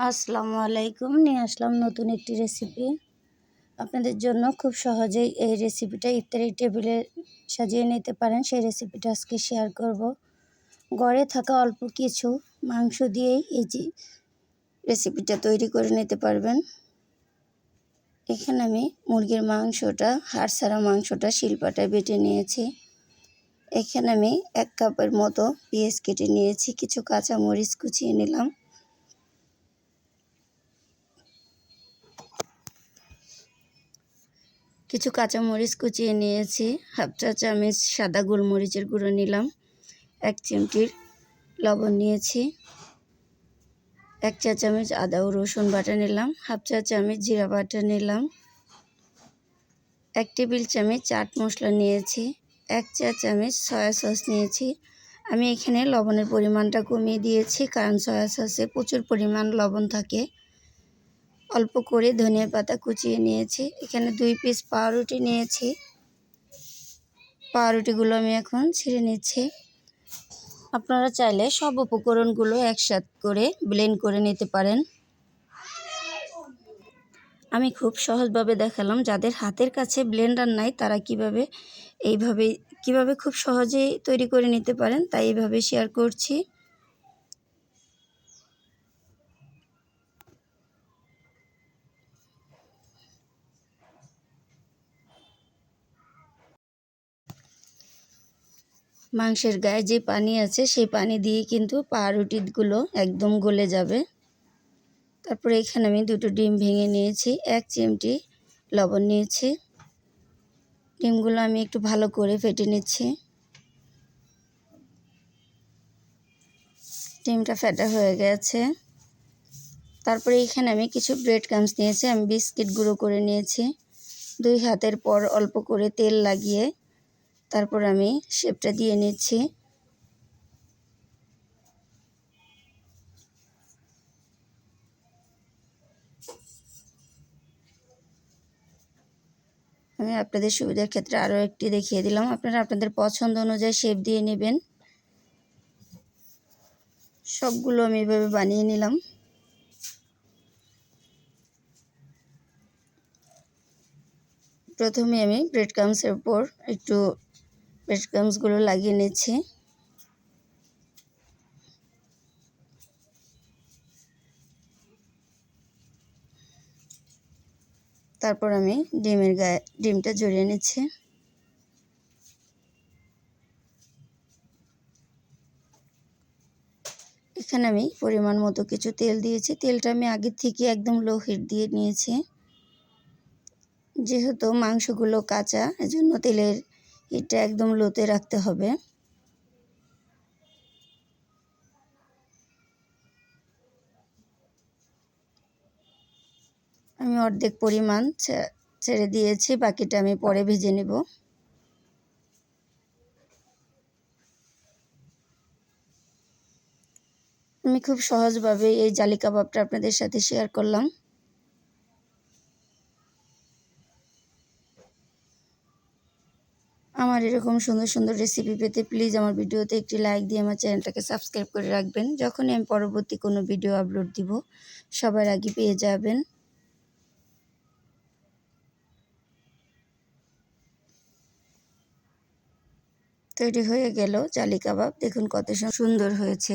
আসসালামু আলাইকুম। নিয়ে আসলাম নতুন একটি রেসিপি আপনাদের জন্য। খুব সহজেই এই রেসিপিটা ইফতারি টেবিলে সাজিয়ে নিতে পারেন, সেই রেসিপিটা আজকে শেয়ার করব। ঘরে থাকা অল্প কিছু মাংস দিয়েই এই যে রেসিপিটা তৈরি করে নিতে পারবেন। এখানে আমি মুরগির মাংসটা, হাড় ছাড়া মাংসটা শিলপাটায় বেটে নিয়েছি। এখানে আমি 1 কাপের মতো পেঁয়াজ কেটে নিয়েছি, কিছু কাঁচামরিচ কুচিয়ে নিলাম, কিছু কাঁচামরিচ কুচিয়ে নিয়েছি, হাফ চা চামচ সাদা গোলমরিচের গুঁড়ো নিলাম, 1 চিমটির লবণ নিয়েছি, 1 চা চামচ আদা ও রসুন বাটা নিলাম, হাফ চা চামচ জিরা বাটা নিলাম, 1 টেবিল চামচ চাট মশলা নিয়েছি, 1 চা চামচ সয়া সস নিয়েছি। আমি এখানে লবণের পরিমাণটা কমিয়ে দিয়েছি, কারণ সয়া সসে প্রচুর পরিমাণ লবণ থাকে। অল্প করে ধনিয়া পাতা কুচিয়ে নিয়েছি। এখানে 2 পিস পাউরুটি নিয়েছি, পাউরুটিগুলো আমি এখন ছিঁড়ে নিচ্ছি। আপনারা চাইলে সব উপকরণগুলো একসাথে করে ব্লেন্ড করে নিতে পারেন। আমি খুব সহজভাবে দেখালাম, যাদের হাতের কাছে ব্লেন্ডার নাই তারা কিভাবে খুব সহজেই তৈরি করে নিতে পারেন, তাই এইভাবে শেয়ার করছি। মাংসের গায়ে যে পানি আছে সেই পানি দিয়ে কিন্তু পাউরুটিগুলো একদম গলে যাবে। তারপরে এখানে আমি 2টো ডিম ভেঙে নিয়েছি, 1 চিমটি লবণ নিয়েছি। ডিমগুলো আমি একটু ভালো করে ফেটে নিচ্ছি। ডিমটা ফেটা হয়ে গেছে। তারপরে এখানে আমি কিছু ব্রেড ক্রাম্বস নিয়েছি, আমি বিস্কিট গুঁড়ো করে নিয়েছি। 2 হাতের পর অল্প করে তেল লাগিয়ে তারপর আমি শেপটা দিয়ে নিচ্ছি। আমি আপনাদের সুবিধার ক্ষেত্রে আরও একটি দেখিয়ে দিলাম, আপনারা আপনাদের পছন্দ অনুযায়ী শেপ দিয়ে নেবেন। সবগুলো আমি এভাবে বানিয়ে নিলাম। প্রথমে আমি ব্রেড ক্রাম্বসের উপর একটু ব্রেড ক্রাম্বসগুলো লাগিয়ে নিচ্ছি। তারপর আমি ডিমের গায়ে ডিমটা জড়িয়ে নিচ্ছি। এখানে আমি পরিমাণ মতো কিছু তেল দিয়েছি। তেলটা আমি আগে থেকে একদম লো হিট দিয়ে নিয়েছি, যেহেতু মাংসগুলো কাঁচা এজন্য তেলের হিটটা একদম লোতে রাখতে হবে। আমি অর্ধেক পরিমাণ ছেড়ে দিয়েছি, বাকিটা আমি পরে ভেজে নেব। আমি খুব সহজভাবে এই জালি কাবাবটা আপনাদের সাথে শেয়ার করলাম। আমার এরকম সুন্দর সুন্দর রেসিপি পেতে প্লিজ আমার ভিডিওতে একটি লাইক দিয়ে আমার চ্যানেলটাকে সাবস্ক্রাইব করে রাখবেন। যখনই আমি পরবর্তী কোনো ভিডিও আপলোড দিব সবার আগে পেয়ে যাবেন। তৈরি হয়ে গেল জালি কাবাব, দেখুন কত সুন্দর হয়েছে।